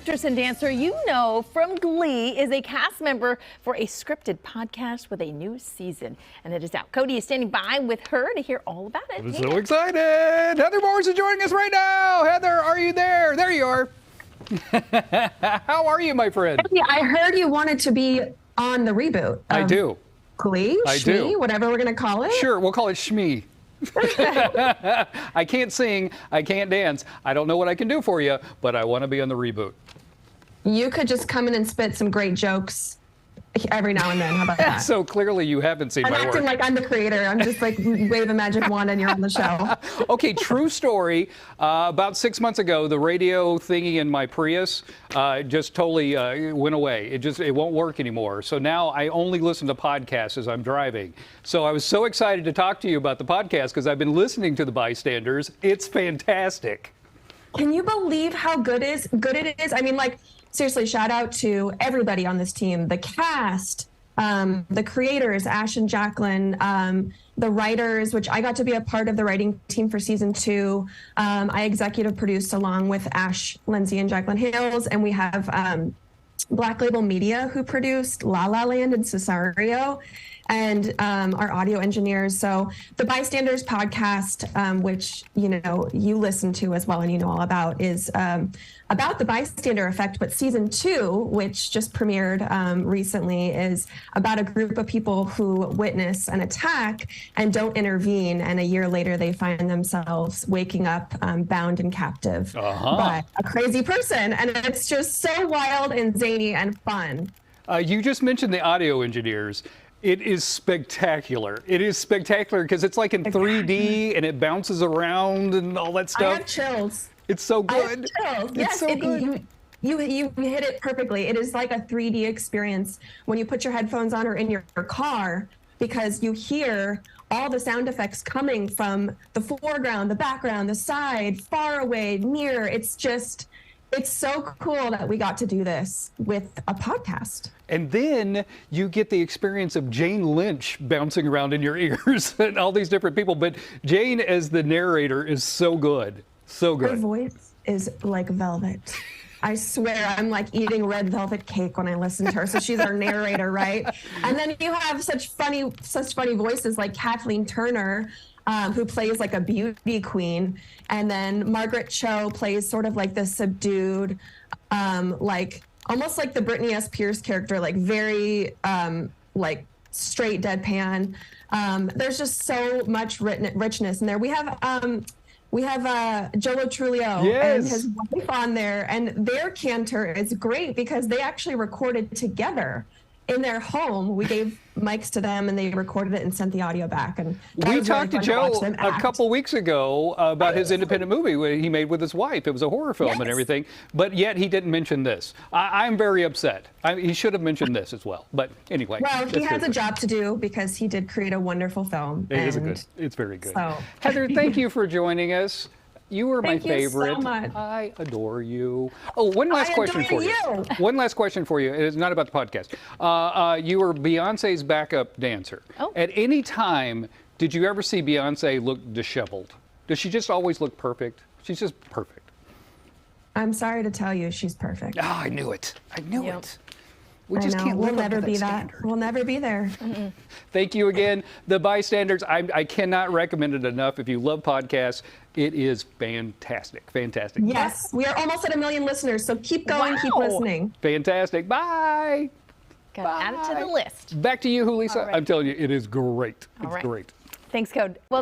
actress and dancer you know from Glee is a cast member for a scripted podcast with a new season, and it is out. Cody is standing by with her to hear all about it. I'm so excited. Heather Morris is joining us right now. Heather, are you there? There you are. How are you, my friend? Hey, I heard you wanted to be on the reboot. I do. Glee, Shmee, whatever we're going to call it. Sure, we'll call it Shmee. I can't sing, I can't dance. I don't know what I can do for you, but I want to be on the reboot. You could just come in and spit some great jokes every now and then. How about that? So clearly you haven't seen my work. I'm acting like I'm the creator. I'm just like wave a magic wand and you're on the show. Okay, true story. About 6 months ago, the radio thingy in my Prius just totally went away. It won't work anymore. So now I only listen to podcasts as I'm driving. So I was so excited to talk to you about the podcast because I've been listening to the Bystanders. It's fantastic. Can you believe how good it is? I mean, like, seriously, shout out to everybody on this team, the cast, the creators, Ash and Jacqueline, the writers, which I got to be a part of the writing team for season 2. I executive produced along with Ash, Lindsay, and Jacqueline Hales, and we have Black Label Media who produced La La Land and Cesario, and our audio engineers. So the Bystanders podcast, which you listen to as well and you know all about, is about the bystander effect. But season 2, which just premiered recently, is about a group of people who witness an attack and don't intervene, and a year later they find themselves waking up bound and captive by a crazy person. And it's just so wild and zany and fun. You just mentioned the audio engineers. It is spectacular. It is spectacular because it's like in 3D and it bounces around and all that stuff. I have chills. It's so good. I have chills. Yes, it's so good. You hit it perfectly. It is like a 3D experience when you put your headphones on or in your car, because you hear all the sound effects coming from the foreground, the background, the side, far away, near. It's so cool that we got to do this with a podcast. And then you get the experience of Jane Lynch bouncing around in your ears and all these different people. But Jane as the narrator is so good. So good. Her voice is like velvet. I swear I'm like eating red velvet cake when I listen to her. So she's our narrator, right? And then you have such funny voices like Kathleen Turner, who plays like a beauty queen. And then Margaret Cho plays sort of like the subdued, like almost like the Brittany S. Pierce character, like very like straight deadpan. There's just so much richness in there. We have Jolo Trulio and his wife on there, and their cantor is great because they actually recorded together in their home. We gave mics to them and they recorded it and sent the audio back. And we talked to Joe a couple weeks ago about his independent movie he made with his wife. It was a horror film and everything, but yet he didn't mention this. I'm very upset. He should have mentioned this as well. But anyway. Well, he has a job to do because he did create a wonderful film. It's very good. So. Heather, thank you for joining us. You were my favorite. Thank you so much. I adore you. Oh, one last question for you. One last question for you. It's not about the podcast. You were Beyonce's backup dancer. Oh. At any time, did you ever see Beyonce look disheveled? Does she just always look perfect? She's just perfect. I'm sorry to tell you, she's perfect. Ah, I knew it. I knew it. We I just know. can't live We'll up never to be that. We'll never be there. Thank you again. The Bystanders, I cannot recommend it enough. If you love podcasts, it is fantastic. Fantastic. Yes, we are almost at 1 million listeners, so keep going, keep listening. Fantastic. Bye. Got to add it to the list. Back to you, Julissa. Right. I'm telling you, it is great. It's All right. great. Thanks, Code. Well.